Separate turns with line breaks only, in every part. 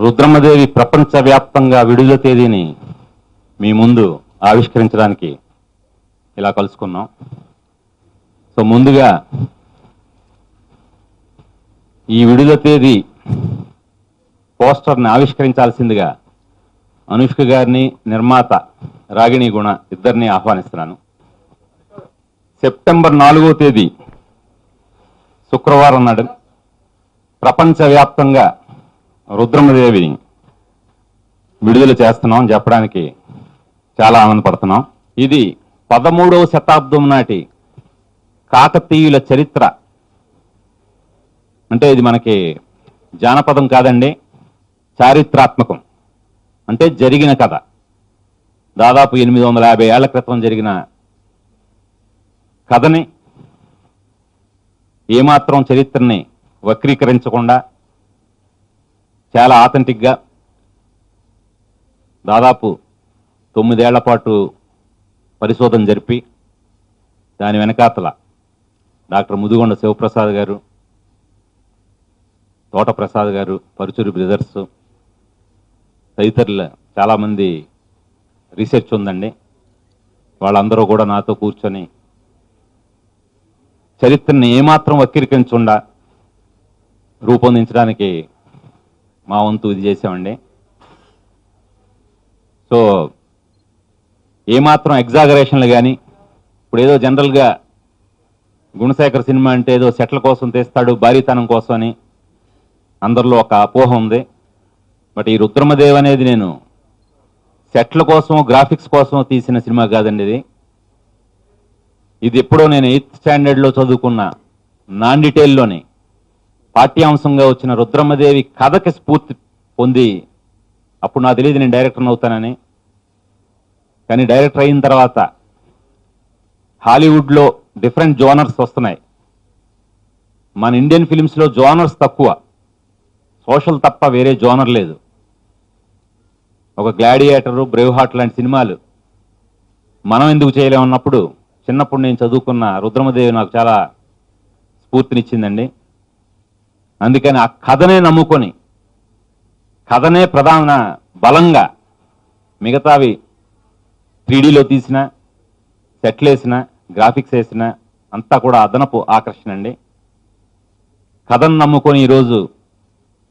రుద్రమదేవి ప్రపంచవ్యాప్తంగా విడుదల తేదీని మీ ముందు ఆవిష్కరించడానికి ఇలా కలుసుకున్నాం. సో ముందుగా ఈ విడుదల తేదీ పోస్టర్ని ఆవిష్కరించాల్సిందిగా అనుష్క గారిని, నిర్మాత రాగిణి గుణ ఇద్దరిని ఆహ్వానిస్తున్నాను. సెప్టెంబర్ 4వ తేదీ శుక్రవారం నాడు ప్రపంచవ్యాప్తంగా రుద్రమదేవిని విడుదల చేస్తున్నాం చెప్పడానికి చాలా ఆనందపడుతున్నాం. ఇది 13వ శతాబ్దం నాటి కాకతీయుల చరిత్ర. అంటే ఇది మనకి జానపదం కాదండి, చారిత్రాత్మకం. అంటే జరిగిన కథ. దాదాపు 850 ఏళ్ల క్రితం జరిగిన కథని ఏమాత్రం చరిత్రని వక్రీకరించకుండా చాలా ఆథెంటిక్గా దాదాపు 9 ఏళ్ల పాటు పరిశోధన జరిపి దాని వెనకాతల డాక్టర్ ముదిగొండ శివప్రసాద్ గారు, తోట ప్రసాద్ గారు, పరుచూరి బ్రదర్స్ తదితరుల చాలామంది రీసెర్చ్ ఉందండి. వాళ్ళందరూ కూడా నాతో కూర్చొని చరిత్రని ఏమాత్రం వక్రీకరించకుండా రూపొందించడానికి మా వంతు ఇది చేసామండి. సో ఏమాత్రం ఎగ్జాగరేషన్లు కానీ, ఇప్పుడు ఏదో జనరల్గా గుణశేఖర్ సినిమా అంటే ఏదో సెట్ల కోసం తీస్తాడు, భారీతనం కోసం అని అందరిలో ఒక అపోహ ఉంది. బట్ ఈ రుద్రమదేవి అనేది నేను సెట్ల కోసం, గ్రాఫిక్స్ కోసం తీసిన సినిమా కాదండి. ఇది ఎప్పుడో నేను 8th స్టాండర్డ్లో చదువుకున్న నాన్ డీటెయిల్లోని పాఠ్యాంశంగా వచ్చిన రుద్రమదేవి కథకి స్ఫూర్తి పొంది, అప్పుడు నాకు తెలియదు నేను డైరెక్టర్ అవుతానని. కానీ డైరెక్టర్ అయిన తర్వాత హాలీవుడ్లో డిఫరెంట్ జోనర్స్ వస్తున్నాయి. మన ఇండియన్ ఫిలిమ్స్లో జోనర్స్ తక్కువ, సోషల్ తప్ప వేరే జోనర్ లేదు. ఒక గ్లాడియేటరు, బ్రేవ్ హార్ట్ లాంటి సినిమాలు మనం ఎందుకు చేయలేమన్నప్పుడు చిన్నప్పుడు నేను చదువుకున్న రుద్రమదేవి నాకు చాలా స్ఫూర్తినిచ్చిందండి. అందుకని ఆ కథనే నమ్ముకొని, కథనే ప్రధాన బలంగా, మిగతావి 3Dలో తీసిన, సెట్లు వేసిన, గ్రాఫిక్స్ వేసిన అంతా కూడా అదనపు ఆకర్షణ అండి. కథను నమ్ముకొని ఈరోజు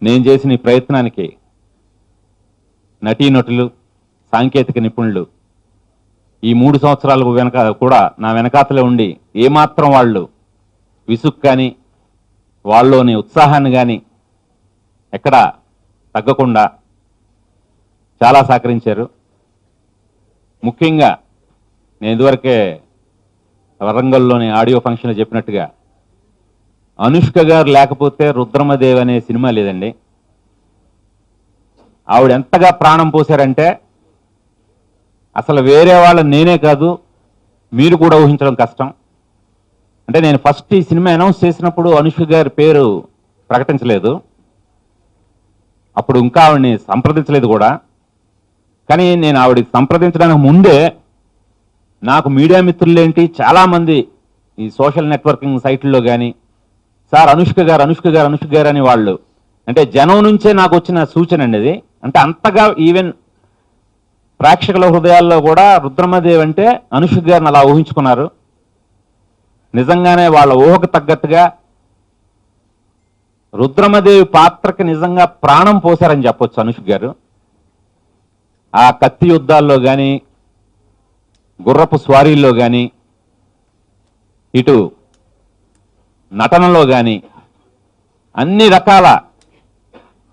నేను చేసిన ఈ ప్రయత్నానికి నటీనటులు, సాంకేతిక నిపుణులు ఈ 3 సంవత్సరాలకు వెనక కూడా నా వెనకాతలే ఉండి ఏమాత్రం వాళ్ళు విసుగు కానీ, వాళ్ళలోని ఉత్సాహాన్ని కానీ ఎక్కడ తగ్గకుండా చాలా సహకరించారు. ముఖ్యంగా నేను ఇదివరకే వరంగల్లోని ఆడియో ఫంక్షన్లో చెప్పినట్టుగా అనుష్క గారు లేకపోతే రుద్రమదేవి అనే సినిమా లేదండి. ఆవిడ ఎంతగా ప్రాణం పోశారంటే అసలు వేరే వాళ్ళని నేనే కాదు మీరు కూడా ఊహించడం కష్టం. అంటే నేను ఫస్ట్ ఈ సినిమా అనౌన్స్ చేసినప్పుడు అనుష్క గారి పేరు ప్రకటించలేదు, అప్పుడు ఇంకా ఆవిడని సంప్రదించలేదు కూడా. కానీ నేను ఆవిడకి సంప్రదించడానికి ముందే నాకు మీడియా మిత్రులేంటి చాలామంది ఈ సోషల్ నెట్వర్కింగ్ సైట్లలో కానీ, సార్ అనుష్క గారు, అనుష్క గారు, అనుష్క గారు అని వాళ్ళు, అంటే జనం నుంచే నాకు వచ్చిన సూచన అండి అది. అంటే అంతగా ఈవెన్ ప్రేక్షకుల హృదయాల్లో కూడా రుద్రమదేవి అంటే అనుష్క గారిని అలా ఊహించుకున్నారు. నిజంగానే వాళ్ళ ఊహకు తగ్గట్టుగా రుద్రమదేవి పాత్రకి నిజంగా ప్రాణం పోశారని చెప్పొచ్చు అనుష్క గారు. ఆ కత్తి యుద్ధాల్లో కానీ, గుర్రపు స్వారీల్లో కానీ, ఇటు నటనలో కానీ అన్ని రకాల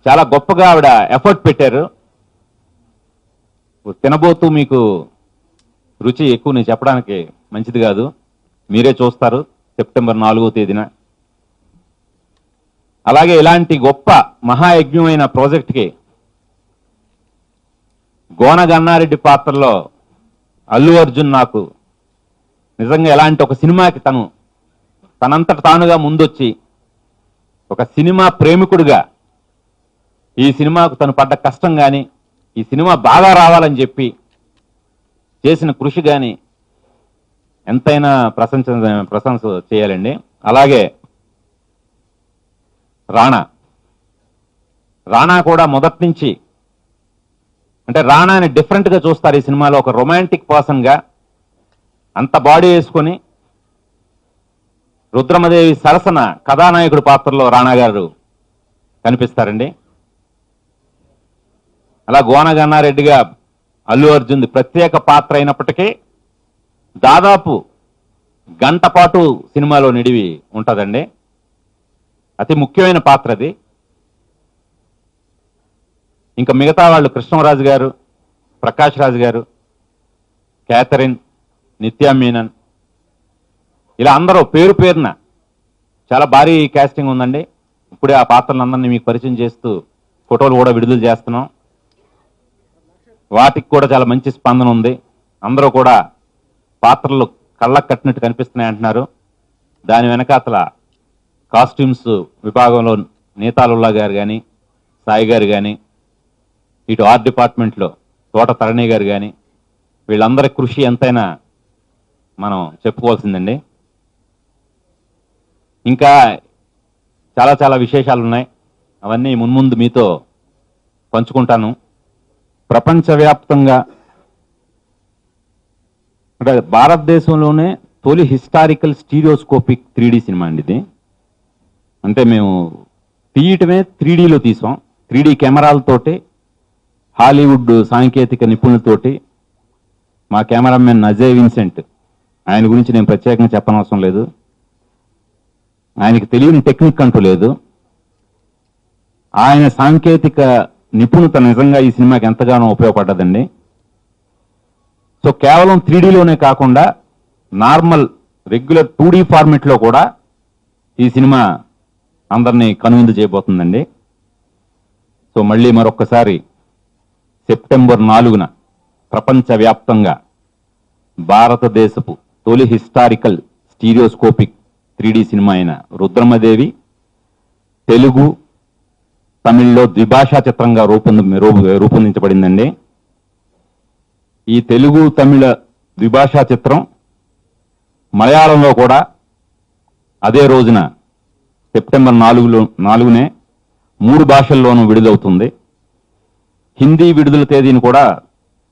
చాలా గొప్పగా ఆవిడ ఎఫర్ట్ పెట్టారు. తినబోతూ మీకు రుచి ఎక్కువ నేను చెప్పడానికి మంచిది కాదు, మీరే చూస్తారు సెప్టెంబర్ 4వ తేదీన. అలాగే ఇలాంటి గొప్ప మహాయజ్ఞమైన ప్రాజెక్ట్కి గోన గన్నారెడ్డి పాత్రలో అల్లు అర్జున్ నాకు నిజంగా ఎలాంటి ఒక సినిమాకి తనంతట తానుగా ముందొచ్చి ఒక సినిమా ప్రేమికుడిగా ఈ సినిమాకు తను పడ్డ కష్టం కానీ, ఈ సినిమా బాగా రావాలని చెప్పి చేసిన కృషి కానీ ఎంతైనా ప్రశంస చేయాలండి. అలాగే రాణా రాణా కూడా మొదటి నుంచి అంటే రాణాని డిఫరెంట్గా చూస్తారు ఈ సినిమాలో. ఒక రొమాంటిక్ పర్సన్గా అంత బాడీ వేసుకొని రుద్రమదేవి సరసన కథానాయకుడి పాత్రలో రాణా గారు కనిపిస్తారండి. అలా గోనగన్నారెడ్డిగా అల్లు అర్జున్ ప్రత్యేక పాత్ర అయినప్పటికీ దాదాపు గంట పాటు సినిమాలో నిడివి ఉంటుందండి. అతి ముఖ్యమైన పాత్ర అది. ఇంకా మిగతా వాళ్ళు కృష్ణరాజు గారు, ప్రకాష్ రాజు గారు, క్యాథరిన్, నిత్యా మీనన్, ఇలా అందరూ పేరు పేరున చాలా భారీ కాస్టింగ్ ఉందండి. ఇప్పుడే ఆ పాత్రలందరినీ మీకు పరిచయం చేస్తూ ఫోటోలు కూడా విడుదల చేస్తున్నాం. వాటికి కూడా చాలా మంచి స్పందన ఉంది. అందరూ కూడా పాత్రలు కళ్ళకు కట్టినట్టు కనిపిస్తున్నాయి అంటున్నారు. దాని వెనకాతల కాస్ట్యూమ్స్ విభాగంలో నేతాలుల్లా గారు కానీ, సాయి గారు కానీ, ఇటు ఆర్ట్ డిపార్ట్మెంట్లో తోట తరణి గారు కానీ, వీళ్ళందరి కృషి ఎంతైనా మనం చెప్పుకోవాల్సిందండి. ఇంకా చాలా చాలా విశేషాలు ఉన్నాయి. అవన్నీ మున్ముందు మీతో పంచుకుంటాను. ప్రపంచవ్యాప్తంగా అంటే భారతదేశంలోనే తొలి హిస్టారికల్ స్టీరియోస్కోపిక్ 3D సినిమా అండి ఇది. అంటే మేము తీయటమే 3Dలో తీసాం. 3D కెమెరాలతోటి, హాలీవుడ్ సాంకేతిక నిపుణులతోటి. మా కెమెరామెన్ అజయ్ విన్సెంట్, ఆయన గురించి నేను ప్రత్యేకంగా చెప్పనవసరం లేదు. ఆయనకి తెలియని టెక్నిక్ అంటూ లేదు. ఆయన సాంకేతిక నిపుణత నిజంగా ఈ సినిమాకి ఎంతగానో ఉపయోగపడ్డదండి. సో కేవలం 3Dలోనే కాకుండా నార్మల్ రెగ్యులర్ 2D ఫార్మెట్లో కూడా ఈ సినిమా అందరినీ కనువిందు చేయబోతుందండి. సో మళ్ళీ మరొక్కసారి సెప్టెంబర్ 4న ప్రపంచవ్యాప్తంగా భారతదేశపు తొలి హిస్టారికల్ స్టీరియోస్కోపిక్ 3D సినిమా అయిన రుద్రమదేవి తెలుగు, తమిళ్లో ద్విభాషా చిత్రంగా రూపొందించబడిందండి. ఈ తెలుగు, తమిళ ద్విభాషా చిత్రం మలయాళంలో కూడా అదే రోజున సెప్టెంబర్ 4నే 3 భాషల్లోనూ విడుదలవుతుంది. హిందీ విడుదల తేదీని కూడా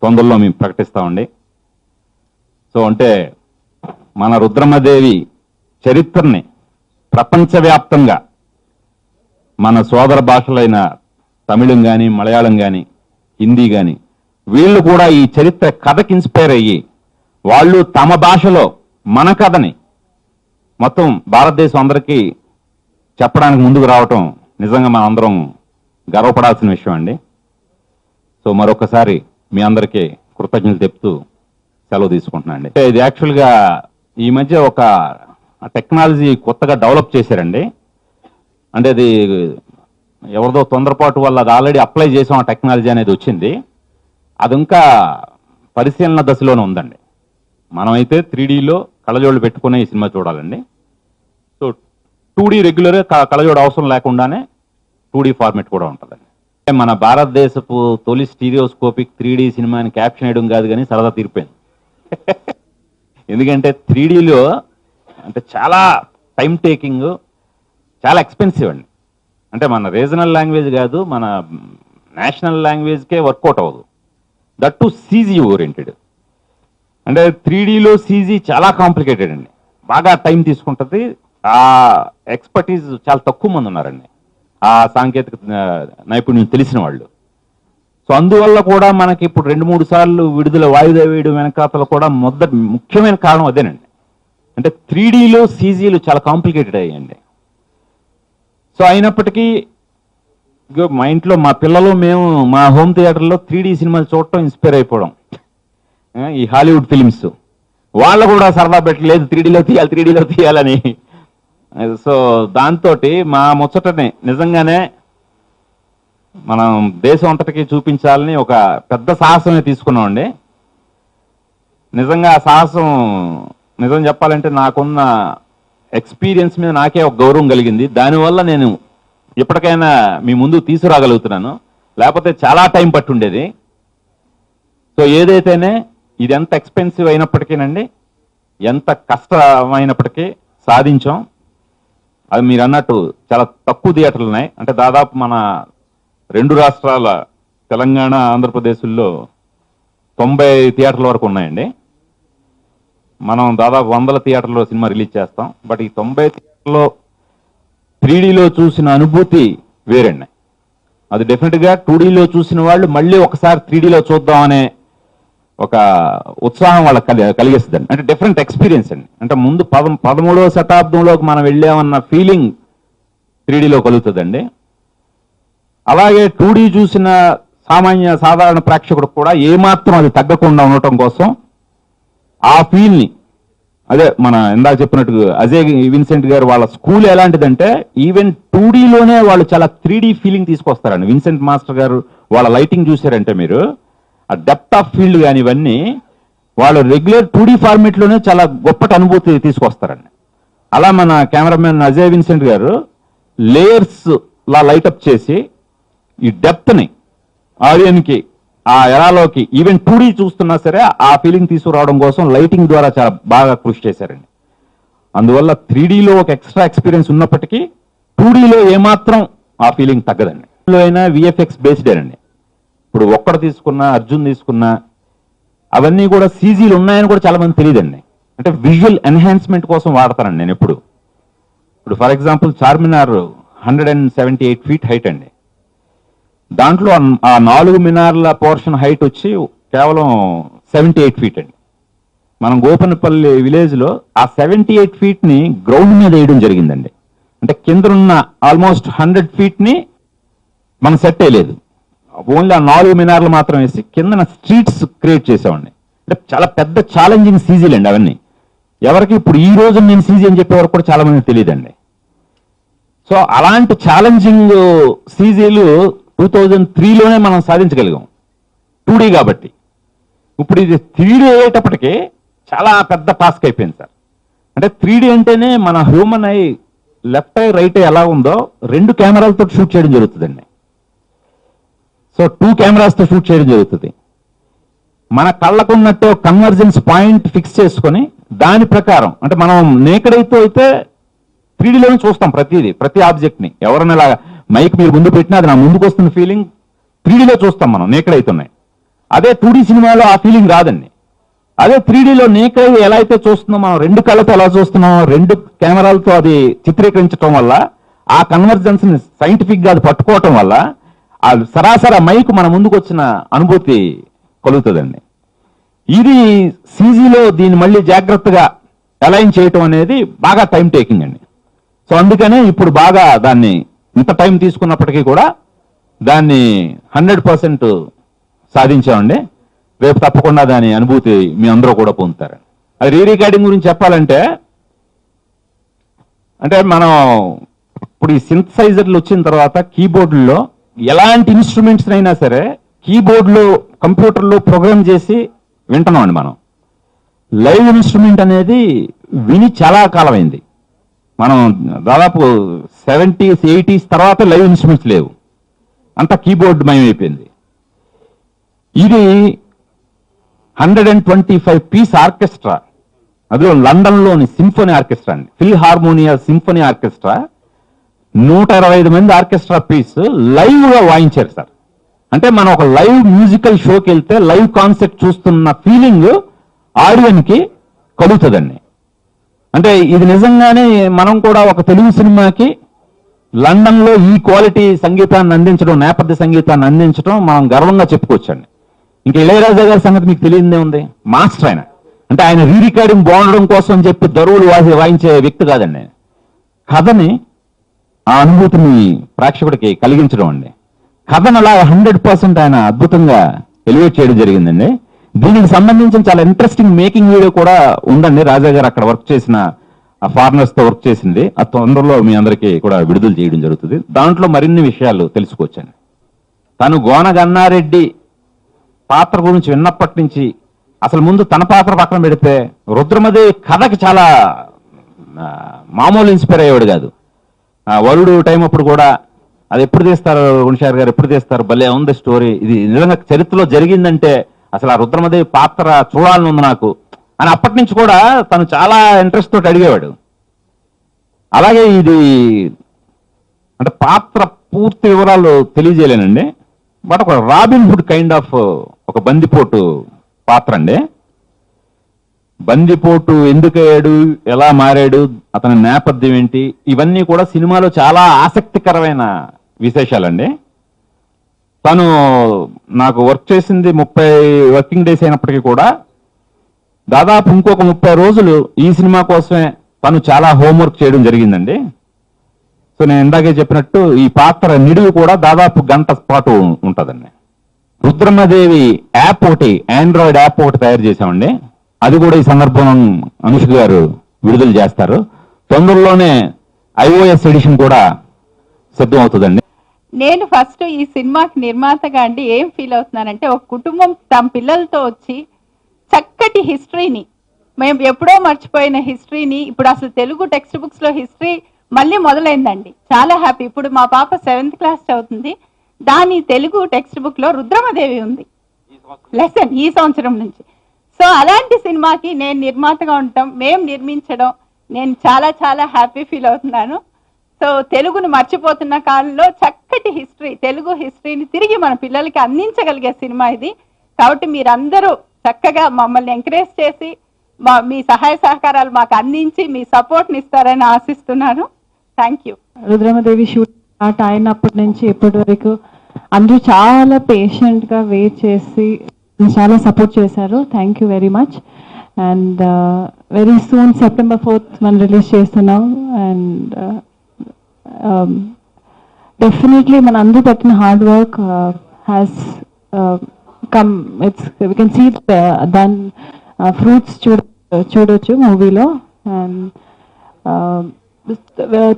తొందరలో మేము ప్రకటిస్తామండి. సో అంటే మన రుద్రమదేవి చరిత్రని ప్రపంచవ్యాప్తంగా మన సోదర భాషలైన తమిళం కానీ, మలయాళం కానీ, హిందీ కానీ వీళ్ళు కూడా ఈ చరిత్ర కథకి ఇన్స్పైర్ అయ్యి వాళ్ళు తమ భాషలో మన కథని మొత్తం భారతదేశం అందరికీ చెప్పడానికి ముందుకు రావటం నిజంగా మనం అందరం గర్వపడాల్సిన విషయం అండి. సో మరొకసారి మీ అందరికీ కృతజ్ఞతలు చెప్తూ సెలవు తీసుకుంటున్నాను అండి. ఇది యాక్చువల్గా ఈ మధ్య ఒక టెక్నాలజీ కొత్తగా డెవలప్ చేశారండి. అంటే అది ఎవరిదో తొందరపాటు వల్ల అది ఆల్రెడీ అప్లై చేసాం. ఆ టెక్నాలజీ అనేది వచ్చింది. అది ఇంకా పరిశీలన దశలోనే ఉందండి. మనమైతే 3Dలో కళ్ళజోళ్ళు పెట్టుకునే ఈ సినిమా చూడాలండి. సో 2D రెగ్యులర్గా కళ్ళజోడు అవసరం లేకుండానే 2D ఫార్మెట్ కూడా ఉంటుందండి. మన భారతదేశపు తొలి స్టీరియోస్కోపిక్ 3D సినిమాని క్యాప్షన్ వేయడం కాదు కానీ సరదా తీరిపోయింది. ఎందుకంటే 3Dలో అంటే చాలా టైం టేకింగ్, చాలా ఎక్స్పెన్సివ్ అండి. అంటే మన రీజనల్ లాంగ్వేజ్ కాదు, మన నేషనల్ లాంగ్వేజ్కే వర్కౌట్ అవ్వదు. That to CG oriented. అంటే 3Dలో సీజీ చాలా కాంప్లికేటెడ్ అండి, బాగా టైం తీసుకుంటుంది. ఆ ఎక్స్పర్టీజ్ చాలా తక్కువ మంది ఉన్నారండి, ఆ సాంకేతిక నైపుణ్యం తెలిసిన వాళ్ళు. సో అందువల్ల కూడా మనకి ఇప్పుడు 2-3 సార్లు విడుదల వాయిదా వేయడం వెనకాతల కూడా ముఖ్యమైన కారణం అదేనండి. అంటే 3Dలో సీజీలు చాలా కాంప్లికేటెడ్ అయ్యాయండి. సో అయినప్పటికీ మా ఇంట్లో మా పిల్లలు మేము మా హోమ్ థియేటర్లో 3D సినిమాలు చూడటం, ఇన్స్పైర్ అయిపోవడం. ఈ హాలీవుడ్ ఫిలిమ్స్ వాళ్ళు కూడా సరదా పెట్టలేదు 3Dలో తీయాలని. సో దాంతో మా ముచ్చటని నిజంగానే మనం దేశం అంతటికీ చూపించాలని ఒక పెద్ద సాహసమే తీసుకున్నామండి. నిజంగా ఆ సాహసం నిజం చెప్పాలంటే నాకున్న ఎక్స్పీరియన్స్ మీద నాకే ఒక గౌరవం కలిగింది. దానివల్ల నేను ఎప్పటికైనా మీ ముందు తీసుకురాగలుగుతున్నాను, లేకపోతే చాలా టైం పట్టుండేది. సో ఏదైతేనే ఇది ఎంత ఎక్స్పెన్సివ్ అయినప్పటికీనండి, ఎంత కష్టమైనప్పటికీ సాధించాం. అది మీరు అన్నట్టు చాలా తక్కువ థియేటర్లు ఉన్నాయి. అంటే దాదాపు మన రెండు రాష్ట్రాల తెలంగాణ ఆంధ్రప్రదేశ్లో 90 థియేటర్ల వరకు ఉన్నాయండి. మనం దాదాపు 100 థియేటర్లో సినిమా రిలీజ్ చేస్తాం. బట్ ఈ 90 థియేటర్లో 3Dలో చూసిన అనుభూతి వేరండి. అది డెఫినెట్గా 2Dలో చూసిన వాళ్ళు మళ్ళీ ఒకసారి 3Dలో చూద్దామనే ఒక ఉత్సాహం వాళ్ళకి కలిగిస్తుందండి. అంటే డిఫరెంట్ ఎక్స్పీరియన్స్ అండి. అంటే ముందు 13వ శతాబ్దంలోకి మనం వెళ్ళామన్న ఫీలింగ్ 3Dలో కలుగుతుందండి. అలాగే 2D చూసిన సాధారణ ప్రేక్షకుడు కూడా ఏమాత్రం అది తగ్గకుండా ఉండటం కోసం ఆ ఫీల్ని, అదే మన ఇందాక చెప్పినట్టు అజయ్ విన్సెంట్ గారు వాళ్ళ స్కూల్ ఎలాంటిదంటే ఈవెన్ 2Dలోనే వాళ్ళు చాలా 3D ఫీలింగ్ తీసుకొస్తారండి. విన్సెంట్ మాస్టర్ గారు వాళ్ళ లైటింగ్ చూసారంటే మీరు ఆ డెప్త్ ఆఫ్ ఫీల్డ్ కానీ ఇవన్నీ వాళ్ళు రెగ్యులర్ 2D ఫార్మేట్లోనే చాలా గొప్పటి అనుభూతి తీసుకొస్తారండి. అలా మన కెమెరామెన్ అజయ్ విన్సెంట్ గారు లేయర్స్ లా లైటప్ చేసి ఈ డెప్త్ని ఆడియన్కి ఆ ఎరాలోకి ఈవెన్ 2D చూస్తున్నా సరే ఆ ఫీలింగ్ తీసుకురావడం కోసం లైటింగ్ ద్వారా చాలా బాగా కృషి చేశారండి. అందువల్ల 3Dలో ఒక ఎక్స్ట్రా ఎక్స్పీరియన్స్ ఉన్నప్పటికీ 2Dలో ఏమాత్రం ఆ ఫీలింగ్ తగ్గదండి. అయినా విఎఫ్ఎక్స్ బేస్డేనండి. ఇప్పుడు ఒక్కడు తీసుకున్నా, అర్జున్ తీసుకున్నా అవన్నీ కూడా సీజీలు ఉన్నాయని కూడా చాలా మంది తెలియదండి. అంటే విజువల్ ఎన్హాన్స్మెంట్ కోసం వాడతానండి నేను ఎప్పుడు. ఇప్పుడు for example Charminar 178 feet height అండి. దాంట్లో ఆ 4 మినార్ల పోర్షన్ హైట్ వచ్చి కేవలం 78 ఫీట్ అండి. మనం గోపనపల్లి విలేజ్లో ఆ 78 ఫీట్ని గ్రౌండ్ మీద వేయడం జరిగిందండి. అంటే కింద ఉన్న ఆల్మోస్ట్ 100 ఫీట్ని మనం సెట్ అయ్యలేదు. ఓన్లీ ఆ 4 మినార్లు మాత్రం వేసి కిందన స్ట్రీట్స్ క్రియేట్ చేసామండి. అంటే చాలా పెద్ద ఛాలెంజింగ్ సీజీలు అండి అవన్నీ. ఎవరికి ఇప్పుడు ఈ రోజు నేను సీజీ అని చెప్పేవారు కూడా చాలా మంది తెలియదండి. సో అలాంటి ఛాలెంజింగ్ సీజీలు 2003లోనే మనం సాధించగలిగాం 2D కాబట్టి. ఇప్పుడు ఇది 3D అయ్యేటప్పటికి చాలా పెద్ద టాస్క్ అయిపోయింది సార్. అంటే 3D అంటేనే మన human I left I right I ఎలా ఉందో 2 కెమెరాలతో షూట్ చేయడం జరుగుతుందండి. సో 2 కెమెరాస్తో షూట్ చేయడం జరుగుతుంది. మన కళ్ళకున్నట్టు కన్వర్జెన్స్ పాయింట్ ఫిక్స్ చేసుకొని దాని ప్రకారం అంటే మనం నేకడైతో అయితే 3Dలోనే చూస్తాం ప్రతి ఆబ్జెక్ట్ని. ఎవరైనా ఇలా మైక్ మీరు ముందు పెట్టినా అది నా ముందుకు వస్తున్న ఫీలింగ్ 3Dలో చూస్తాం మనం నేకడైతున్నాయి. అదే 2D సినిమాలో ఆ ఫీలింగ్ రాదండి. అదే 3Dలో నేకడై ఎలా అయితే చూస్తున్నాం మనం 2 కళ్ళతో ఎలా చూస్తున్నాం 2 కెమెరాలతో అది చిత్రీకరించడం వల్ల ఆ కన్వర్జెన్స్ని సైంటిఫిక్గా అది పట్టుకోవటం వల్ల ఆ సరాసరి మైక్ మన ముందుకు వచ్చిన అనుభూతి కలుగుతుందండి. ఇది సీజీలో దీన్ని మళ్ళీ జాగ్రత్తగా అలైన్ చేయటం అనేది బాగా టైం టేకింగ్ అండి. సో అందుకనే ఇప్పుడు బాగా దాన్ని ఇంత టైం తీసుకున్నప్పటికీ కూడా దాన్ని 100% సాధించామండి. రేపు తప్పకుండా దాని అనుభూతి మీ అందరూ కూడా పొందుతారు. అది రీ రికార్డింగ్ గురించి చెప్పాలంటే అంటే మనం ఇప్పుడు ఈ సింథసైజర్లు వచ్చిన తర్వాత కీబోర్డుల్లో ఎలాంటి ఇన్స్ట్రుమెంట్స్ అయినా సరే కీబోర్డ్లో కంప్యూటర్లో ప్రోగ్రామ్ చేసి వింటున్నామండి మనం. లైవ్ ఇన్స్ట్రుమెంట్ అనేది విని చాలా కాలమైంది. మనం దాదాపు 70s 80s తర్వాత లైవ్ ఇన్స్ట్రుమెంట్స్ లేవు, అంతా కీబోర్డ్ మయమైపోయింది. ఇది 125 పీస్ ఆర్కెస్ట్రా, అందులో లండన్లోని సింఫనీ ఆర్కెస్ట్రా అండి, ఫిల్ హార్మోనియా సింఫనీ ఆర్కెస్ట్రా 125 మంది ఆర్కెస్ట్రా పీస్ లైవ్గా వాయించారు సార్. అంటే మనం ఒక లైవ్ మ్యూజికల్ షోకి వెళ్తే లైవ్ కాన్సెప్ట్ చూస్తున్న ఫీలింగ్ ఆడియన్కి కలుగుతుందండి. అంటే ఇది నిజంగానే మనం కూడా ఒక తెలుగు సినిమాకి లండన్లో ఈ క్వాలిటీ సంగీతాన్ని అందించడం, నేపథ్య సంగీతాన్ని అందించడం మనం గర్వంగా చెప్పుకోవచ్చండి. ఇంకా ఇళయరాజా గారి సంగతి మీకు తెలియదే ఉంది. మాస్టర్ ఆయన. అంటే ఆయన రీ రికార్డింగ్ బాగుండడం కోసం అని చెప్పి దరువులు వాయించే వ్యక్తి కాదండి. కథని ఆ అనుభూతిని ప్రేక్షకుడికి కలిగించడం అండి. కథను అలా 100% ఆయన అద్భుతంగా ఎలివేట్ చేయడం జరిగిందండి. దీనికి సంబంధించిన చాలా ఇంట్రెస్టింగ్ మేకింగ్ వీడియో కూడా ఉందండి. రాజా గారు అక్కడ వర్క్ చేసిన ఫారినర్స్ తో వర్క్ చేసింది. ఆ తొందరలో మీ అందరికీ కూడా విడుదల చేయడం జరుగుతుంది. దాంట్లో మరిన్ని విషయాలు తెలుసుకోవచ్చండి. తను గోన గన్నారెడ్డి పాత్ర గురించి విన్నప్పటి నుంచి అసలు ముందు తన పాత్ర పక్కన పెడితే రుద్రమదేవి కథకి చాలా మామూలు ఇన్స్పైర్ అయ్యేవాడు కాదు. వరుడు టైం అప్పుడు కూడా అది ఎప్పుడు తీస్తారు గుణశార్ గారు, ఎప్పుడు తీస్తారు, భలే ఉంది స్టోరీ, ఇది నిజంగా చరిత్రలో జరిగిందంటే అసలు ఆ రుద్రమదేవి పాత్ర చూడాలని ఉంది నాకు అని అప్పటి నుంచి కూడా తను చాలా ఇంట్రెస్ట్ తోటి అడిగేవాడు. అలాగే ఇది అంటే పాత్ర పూర్తి వివరాలు తెలియజేయలేనండి. బట్ ఒక రాబిన్ హుడ్ కైండ్ ఆఫ్ ఒక బందిపోటు పాత్ర అండి. బందిపోటు ఎందుకు అయ్యాడు, ఎలా మారాడు, అతని నేపథ్యం ఏంటి, ఇవన్నీ కూడా సినిమాలో చాలా ఆసక్తికరమైన విశేషాలండి. తను నాకు వర్క్ చేసింది 30 వర్కింగ్ డేస్ అయినప్పటికీ కూడా దాదాపు ఇంకొక 30 రోజులు ఈ సినిమా కోసమే తను చాలా హోంవర్క్ చేయడం జరిగిందండి. సో నేను ఇందాకే చెప్పినట్టు ఈ పాత్ర నిడివి కూడా దాదాపు గంట పాటు ఉంటుందండి. రుద్రమదేవి యాప్ ఒకటి, ఆండ్రాయిడ్ యాప్ ఒకటి తయారు చేశామండి. అది కూడా ఈ సందర్భం అనుష్క గారు విడుదల చేస్తారు. తొందరలోనే iOS ఎడిషన్ కూడా సిద్ధం అవుతుందండి.
నేను ఫస్ట్ ఈ సినిమాకి నిర్మాతగా అండి ఏం ఫీల్ అవుతున్నానంటే, ఒక కుటుంబం తమ పిల్లలతో వచ్చి చక్కటి హిస్టరీని, మేము ఎప్పుడో మర్చిపోయిన హిస్టరీని, ఇప్పుడు అసలు తెలుగు టెక్స్ట్ బుక్స్ లో హిస్టరీ మళ్ళీ మొదలైందండి. చాలా హ్యాపీ. ఇప్పుడు మా పాప 7th క్లాస్ చదువుతుంది. దాని తెలుగు టెక్స్ట్ బుక్ లో రుద్రమదేవి ఉంది లెసన్ ఈ సంవత్సరం నుంచి. సో అలాంటి సినిమాకి నేను నిర్మాతగా ఉండటం, మేము నిర్మించడం, నేను చాలా చాలా హ్యాపీ ఫీల్ అవుతున్నాను. సో తెలుగును మర్చిపోతున్న కాలంలో చక్కటి హిస్టరీ, తెలుగు హిస్టరీని తిరిగి మన పిల్లలకి అందించగలిగే సినిమా ఇది. కాబట్టి మీరందరూ చక్కగా మమ్మల్ని ఎంకరేజ్ చేసి మీ సహాయ సహకారాలు మాకు అందించి మీ సపోర్ట్ని ఇస్తారని ఆశిస్తున్నాను. Thank you.
Rudramadevi shoot start అయినప్పటి నుంచి ఇప్పటి వరకు అందరూ చాలా పేషెంట్గా వెయిట్ చేసి చాలా సపోర్ట్ చేశారు. Thank you very much. And very soon September 4th మనం రిలీజ్ చేస్తున్నాం. అండ్ డెఫినెట్లీ మన అందరూ పెట్టిన hard work has come. We can see దాని ఫ్రూట్స్ చూడొచ్చు మూవీలో. అండ్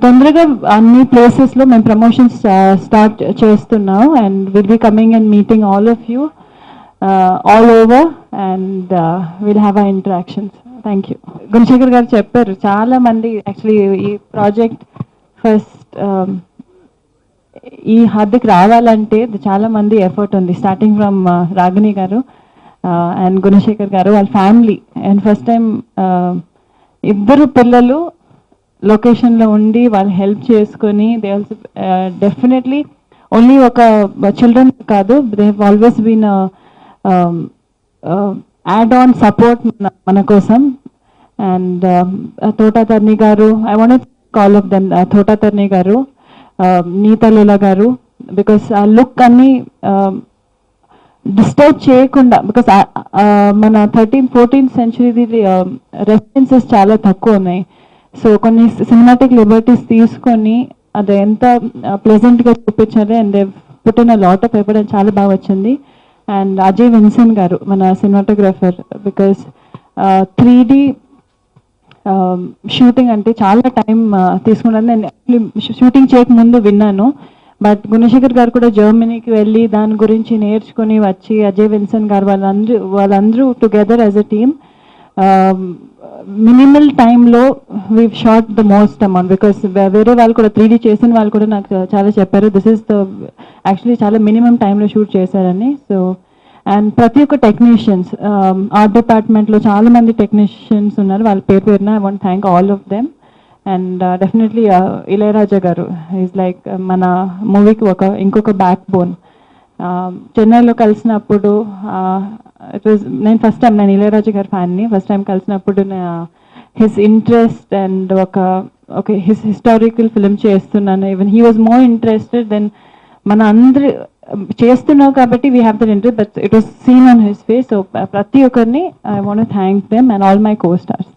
తొందరగా అన్ని ప్లేసెస్లో మేము ప్రమోషన్స్ స్టార్ట్ చేస్తున్నాం. And will be coming and meeting all of you all over. And will have our interactions. Thank you. Gunasekhar గారు చెప్పారు, చాలా మంది యాక్చువల్లీ ఈ ప్రాజెక్ట్ ఫస్ట్ ఈ హద్దుకి రావాలంటే చాలా మంది ఎఫర్ట్ ఉంది, స్టార్టింగ్ ఫ్రమ్ రాగిణి గారు అండ్ గుణశేఖర్ గారు వాళ్ళ ఫ్యామిలీ. అండ్ ఫస్ట్ టైం ఇద్దరు పిల్లలు లొకేషన్లో ఉండి వాళ్ళు హెల్ప్ చేసుకొని దే ఆల్సో డెఫినెట్లీ ఓన్లీ ఒక చిల్డ్రన్ కాదు, they have always been add on support మన కోసం. And Thotatharni garu, I want call of them, Thotatharni garu, Neethalula గారు, బికాస్ ఆ లుక్ అన్ని డిస్టర్బ్ చేయకుండా, బికాస్ మన 13th-14th సెంచరీది రెఫరెన్సెస్ చాలా తక్కువ ఉన్నాయి. సో కొన్ని సినిమాటిక్ లిబర్టీస్ తీసుకొని అది ఎంత ప్లెజెంట్గా చూపించాలి. And they put in a lot of effort. And చాలా బాగా వచ్చింది. అండ్ అజయ్ విన్సన్ గారు మన సినిమాటోగ్రాఫర్, బికాస్ 3D షూటింగ్ అంటే చాలా టైం తీసుకున్నాను. నేను యాక్చువల్లీ షూటింగ్ చేయక ముందు విన్నాను, బట్ గుణశేఖర్ గారు కూడా జర్మనీకి వెళ్ళి దాని గురించి నేర్చుకుని వచ్చి అజయ్ విన్సన్ గారు వాళ్ళందరూ together as a team minimal టైంలో we shot the most amount. Because వేరే వాళ్ళు కూడా 3D చేసిన వాళ్ళు కూడా నాకు చాలా చెప్పారు, దిస్ ఇస్ ద యాక్చువల్లీ చాలా మినిమం టైంలో షూట్ చేశారని. సో అండ్ ప్రతి ఒక్క టెక్నీషియన్స్, ఆర్ట్ డిపార్ట్మెంట్లో చాలా మంది టెక్నీషియన్స్ ఉన్నారు, వాళ్ళ పేరున I want thank all of them. And definitely Ilaiyaraaja గారు ఈజ్ లైక్ మన మూవీకి ఇంకొక బ్యాక్ బోన్. చెన్నైలో కలిసినప్పుడు ఇట్ వాజ్, నేను ఫస్ట్ టైం, నేను ఇళయరాజా గారి ఫ్యాన్ని, ఫస్ట్ టైం కలిసినప్పుడు హిస్ ఇంట్రెస్ట్ అండ్ ఒక హిస్ హిస్టారికల్ ఫిలిం చేస్తున్నాను, even he was more interested than మన అందరు చేస్తున్నావు కాబట్టి we have that interest, but it was seen on his face. So ప్రతి ఒక్కరిని I want thank them and all my co stars.